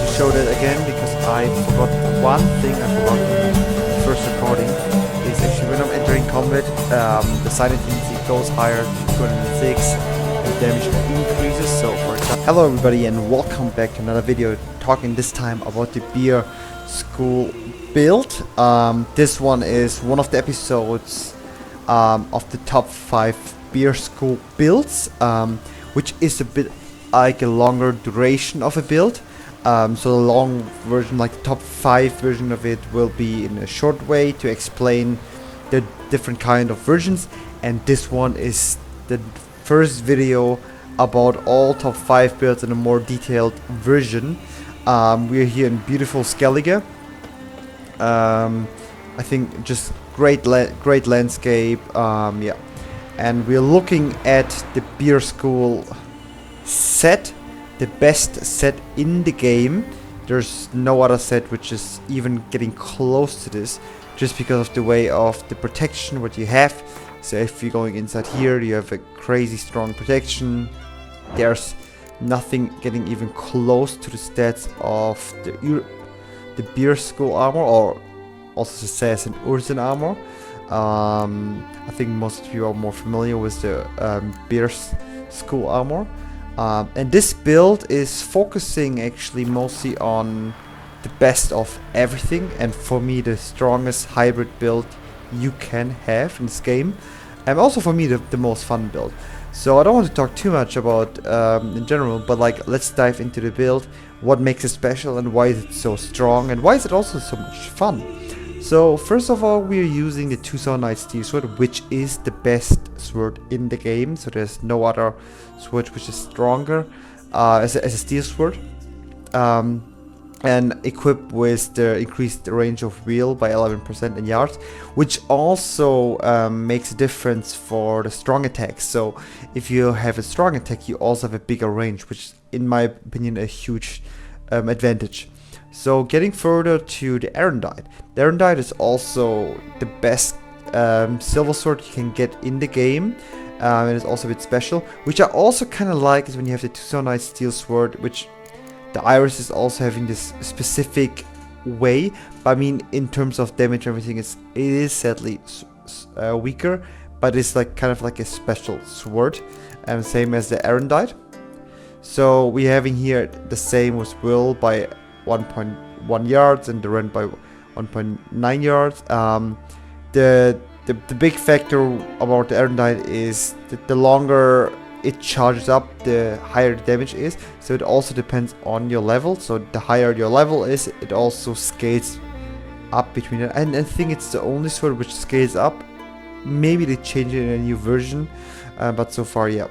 to show that again because I forgot one thing I forgot in the first recording is actually when I'm entering combat, the silent tendency goes higher to 206 and damage increases. So for example, hello everybody and welcome back to another video talking this time about the beer school build. This one is one of the episodes of the top 5 beer school builds, which is a bit like a longer duration of a build. So the long version, like the top 5 version of it, will be in a short way to explain the different kind of versions, and this one is the first video about all top 5 builds in a more detailed version. We are here in beautiful Skellige. I think just great landscape, yeah, and we're looking at the beer school set, the best set in the game. There's no other set which is even getting close to this, just because of the way of the protection what you have. So if you're going inside here, you have a crazy strong protection. There's nothing getting even close to the stats of the beer school armor, or also says an Ursine armor. I think most of you are more familiar with the beer school armor. And this build is focusing actually mostly on the best of everything, and for me the strongest hybrid build you can have in this game, and also for me the most fun build. So I don't want to talk too much about in general, but like let's dive into the build, what makes it special and why is it so strong and why is it also so much fun. So first of all, we are using the Tucson Steel Sword, which is the best sword in the game. So there's no other sword which is stronger as a steel sword. And equipped with the increased range of wheel by 11% in yards, which also makes a difference for the strong attacks. So if you have a strong attack, you also have a bigger range, which is, in my opinion, a huge advantage. So getting further to the Erendite. The Erendite is also the best silver sword you can get in the game. And it's also a bit special. Which I also kind of like is when you have the Tucson Steel Sword, which the iris is also having this specific way. But I mean, in terms of damage and everything, it is sadly weaker. But it's like kind of like a special sword. And same as the Erendite. So we're having here the same with will by 1.1 yards and the rend by 1.9 yards. The big factor about the Erendite is that the longer it charges up, the higher the damage is. So it also depends on your level. So the higher your level is, it also scales up between it. And I think it's the only sword which scales up. Maybe they change it in a new version, but so far, yeah.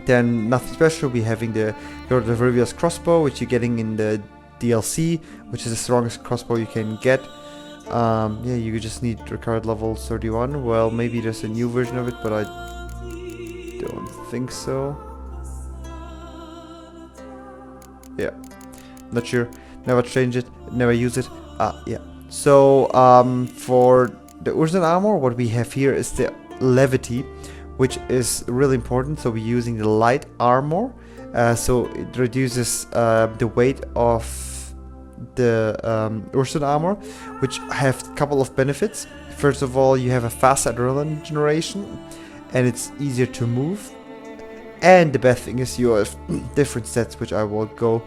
Then nothing special. We're having the Lord of Rivia's crossbow, which you're getting in the DLC, which is the strongest crossbow you can get. Yeah, you just need required level 31. Well, maybe there's a new version of it, but I don't think so. Yeah, not sure. Never change it, never use it. Yeah. So for the Ursine armor, what we have here is the levity, which is really important. So we're using the light armor, so it reduces the weight of the Ursine armor, which have a couple of benefits. First of all, you have a faster adrenaline generation, and it's easier to move. And the best thing is you have different stats, which I will go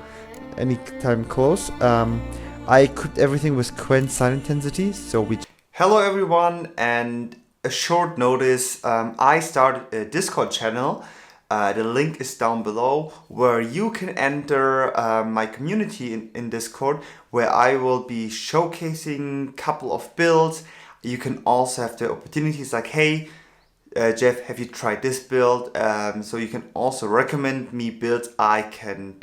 anytime close. I equipped everything with Quen Silent Intensity, so we... Hello everyone, and a short notice, I started a Discord channel. The link is down below, where you can enter my community in Discord, where I will be showcasing a couple of builds. You can also have the opportunities like, hey, Jeff, have you tried this build? So you can also recommend me builds I can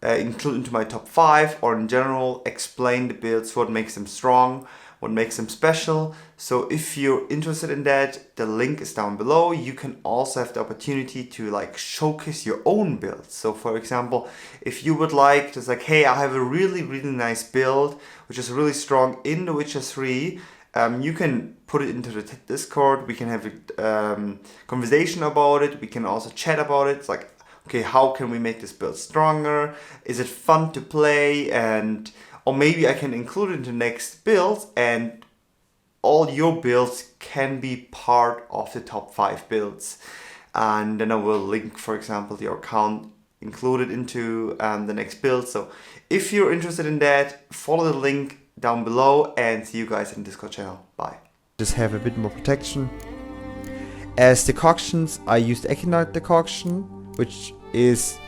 include into my top 5, or in general explain the builds, what makes them strong, what makes them special. So if you're interested in that, the link is down below. You can also have the opportunity to like showcase your own builds. So for example, if you would like, just like, hey, I have a really nice build which is really strong in The Witcher 3, you can put it into the Discord. We can have a conversation about it. We can also chat about it. It's like okay, how can we make this build stronger? Is it fun to play? And or maybe I can include it in the next builds, and all your builds can be part of the top 5 builds. And then I will link, for example, your account included into the next build. So if you're interested in that, follow the link down below, and see you guys in the Discord channel. Bye. Just have a bit more protection. As decoctions, I used Echinite decoction, which is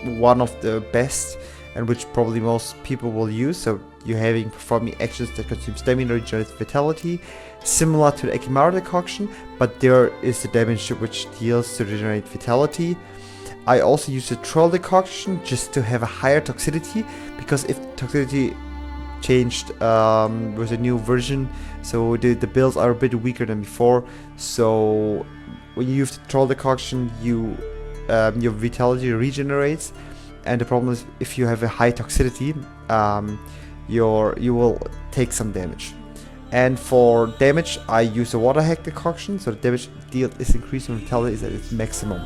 one of the best and which probably most people will use. So you're having performing actions that consume stamina, regenerates vitality, similar to the Ekimaru decoction, but there is the damage which deals to regenerate vitality. I also use the Troll decoction just to have a higher toxicity, because if toxicity changed with a new version, so the builds are a bit weaker than before. So when you use the Troll decoction, your vitality regenerates, and the problem is if you have a high toxicity, you will take some damage. And for damage, I use the Water Hack decoction, so the damage dealt is increased when vitality is at its maximum.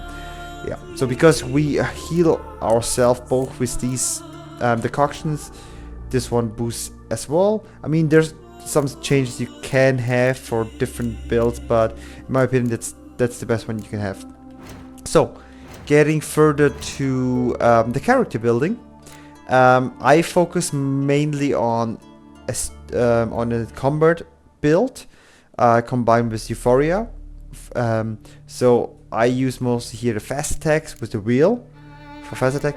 Yeah, so because we heal ourselves both with these decoctions, this one boosts as well. I mean, there's some changes you can have for different builds, but in my opinion, that's the best one you can have. So, getting further to the character building, I focus mainly on a combat build combined with Euphoria. So I use mostly here the fast attacks with the wheel for fast attack.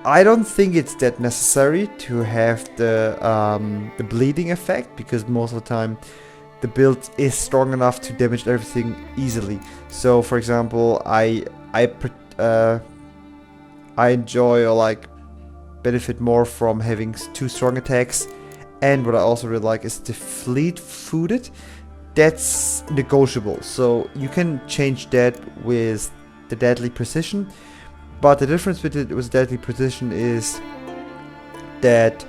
I don't think it's that necessary to have the bleeding effect, because most of the time the build is strong enough to damage everything easily. So for example, I enjoy or like benefit more from having 2 strong attacks, and what I also really like is the fleet-footed. That's negotiable, so you can change that with the deadly precision, but the difference with it with deadly precision is that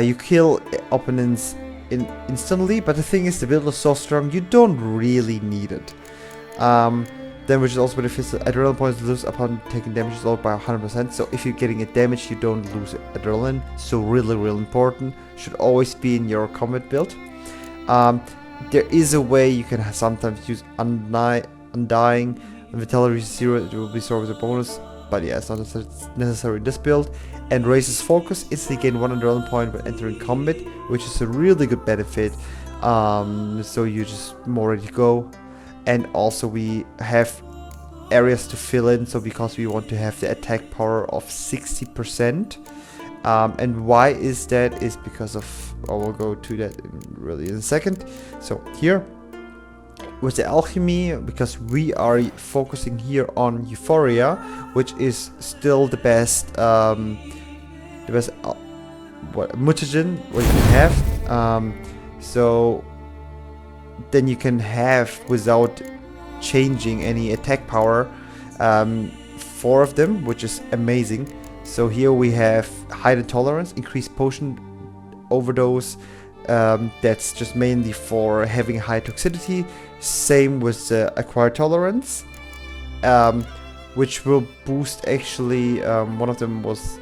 you kill opponents instantly, but the thing is the build is so strong you don't really need it. Then which is also beneficial, adrenaline points lose upon taking damage is lowered by 100%, so if you're getting a damage you don't lose adrenaline, so really important, should always be in your combat build. There is a way you can sometimes use Undying, vitality is 0, it will be stored with a bonus, but yeah, it's not necessary in this build. And raises focus, instantly gain 1 adrenaline point when entering combat, which is a really good benefit, so you just more ready to go. And also we have areas to fill in, so because we want to have the attack power of 60%. And why is that? Is because of, I will go to that in a second. So here with the alchemy, because we are focusing here on Euphoria, which is still the best mutagen what you can have. So then you can have, without changing any attack power, 4 of them, which is amazing. So here we have heightened tolerance, increased potion overdose. That's just mainly for having high toxicity. Same with the acquired tolerance, which will boost actually. One of them was,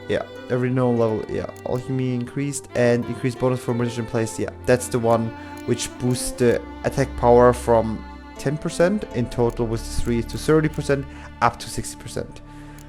yeah, every known level. Yeah, alchemy increased and increased bonus for magician place. Yeah, that's the one which boosts the attack power from 10% in total with 3 to 30% up to 60%.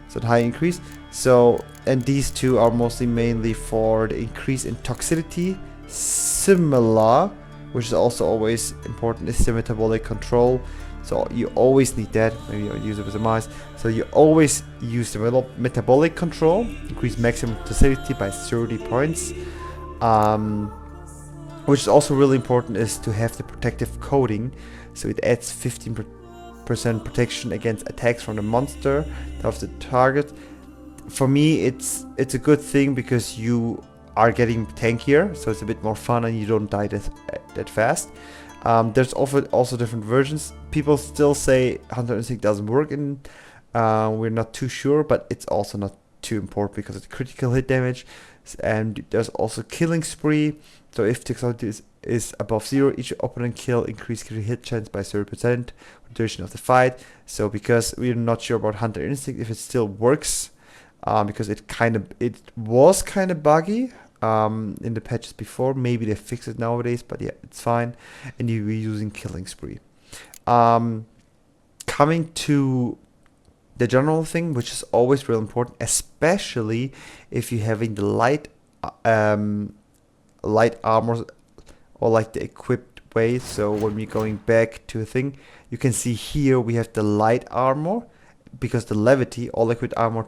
So the high increase. So, and these 2 are mostly mainly for the increase in toxicity. Similar, which is also always important, is the metabolic control. So you always need that. Maybe I'll use it with a mouse. So you always use the metabolic control, increase maximum toxicity by 30 points. Which is also really important is to have the protective coating. So it adds 15% protection against attacks from the monster of the target. For me, it's a good thing because you are getting tankier, so it's a bit more fun and you don't die that fast. There's also different versions. People still say Hunter Instinct doesn't work, and we're not too sure, but it's also not too important because it's critical hit damage. And there's also killing spree. So if toxicity is above 0. Each opponent kill increase hit chance by 30% for the duration of the fight. So because we're not sure about Hunter Instinct if it still works, because it was kind of buggy in the patches before. Maybe they fix it nowadays, but yeah, it's fine. And you're using Killing Spree. Coming to the general thing, which is always real important, especially if you're having the light armor or like the equipped way. So when we're going back to a thing, you can see here we have the light armor, because the levity, all liquid armor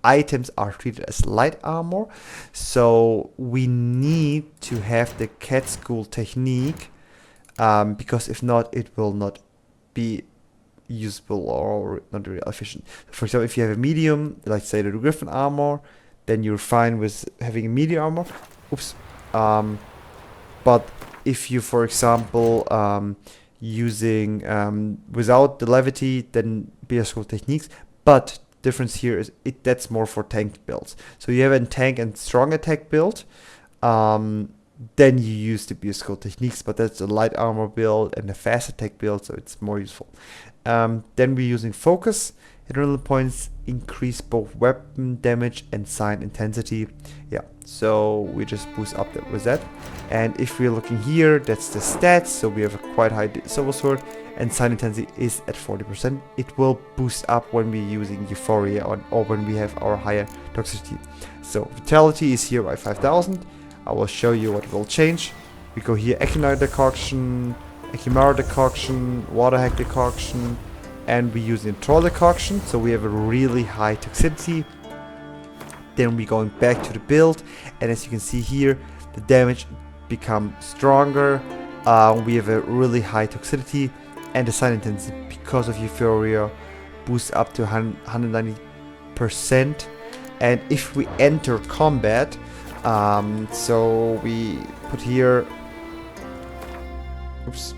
items are treated as light armor. So we need to have the cat school technique, because if not, it will not be usable or not really efficient. For example, if you have a medium, like say the Griffin armor, then you're fine with having a medium armor. Oops. But if you, for example, using without the levity, then BS school techniques. But difference here is that's more for tank builds. So you have a tank and strong attack build, then you use the BS school techniques. But that's a light armor build and a fast attack build, so it's more useful. Then we're using focus. Adrenaline points increase both weapon damage and sign intensity. Yeah, so we just boost up that with that. And if we're looking here, that's the stats. So we have a quite high silver sword, and sign intensity is at 40%. It will boost up when we're using Euphoria or when we have our higher toxicity. So vitality is here by 5000. I will show you what will change. We go here, Echinite decoction, Echimera decoction, water hack decoction, and we use the troll decoction, so we have a really high toxicity. Then we're going back to the build, and as you can see here, the damage becomes stronger. We have a really high toxicity, and the sign intensity, because of Euphoria, boosts up to 190%. And if we enter combat, so we put here, oops.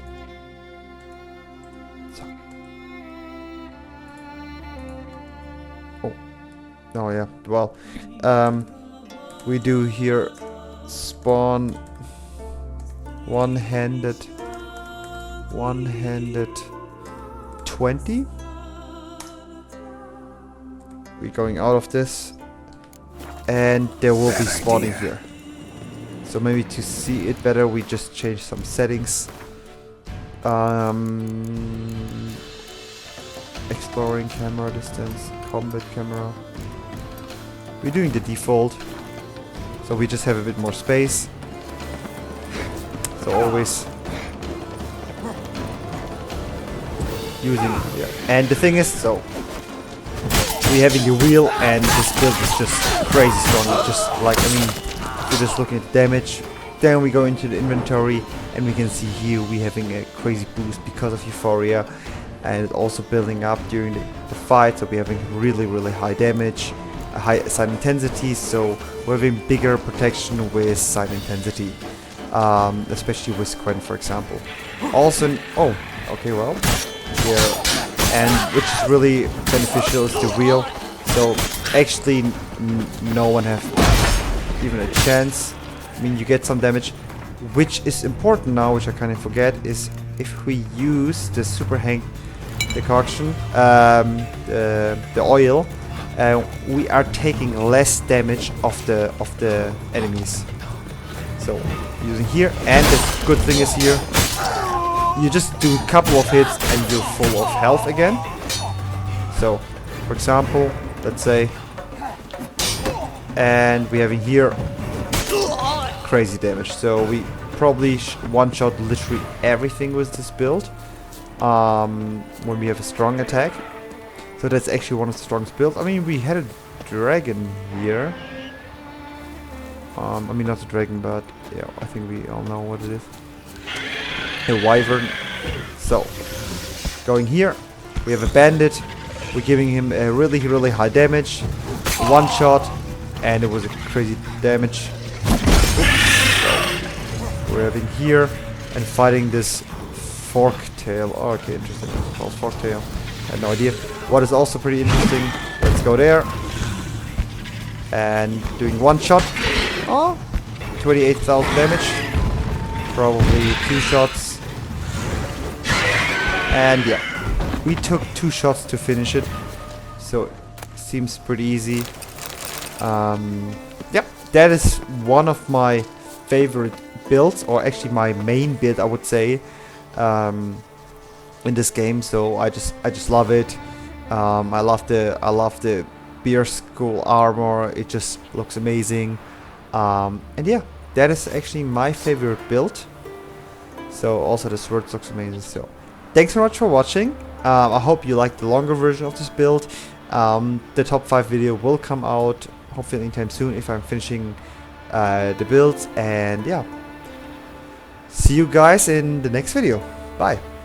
Oh yeah, well, we do here spawn one-handed 20. We're going out of this, and there will be spawning here. So maybe to see it better, we just change some settings. Exploring camera distance, combat camera. We're doing the default, so we just have a bit more space. So always using, yeah. And the thing is, so we having the wheel, and this build is just crazy strong. Just like, I mean, we're just looking at damage. Then we go into the inventory, and we can see here we having a crazy boost because of Euphoria, and also building up during the fight. So we're having really high damage, a high sign intensity. So we're having bigger protection with sign intensity, especially with Quen, for example. Also, oh, okay, well, yeah. And which is really beneficial is the wheel. So actually no one have even a chance. I mean, you get some damage, which is important now, which I kind of forget, is if we use the super Hank decoction, the oil, we are taking less damage of the enemies. So using here, and the good thing is here, you just do a couple of hits and you're full of health again. So, for example, let's say, and we're having here crazy damage. So we probably one-shot literally everything with this build when we have a strong attack. So that's actually one of the strongest builds. I mean, we had a dragon here. I mean, not a dragon, but yeah, I think we all know what it is. A wyvern. So, going here, we have a bandit. We're giving him a really high damage. One shot, and it was a crazy damage. Oops. So, we're having here and fighting this forktail. Oh, okay, interesting. It's called forktail. I had no idea. What is also pretty interesting, let's go there. And doing one shot. Oh, 28,000 damage. probably 2 shots. And yeah, we took 2 shots to finish it, so it seems pretty easy. Yep, that is one of my favorite builds, or actually my main build, I would say, in this game. So I just love it. I love the beer school armor. It just looks amazing. And yeah, that is actually my favorite build. So also the sword looks amazing. So thanks so much for watching. I hope you liked the longer version of this build. The top 5 video will come out hopefully anytime soon if I'm finishing the builds. And yeah, see you guys in the next video. Bye.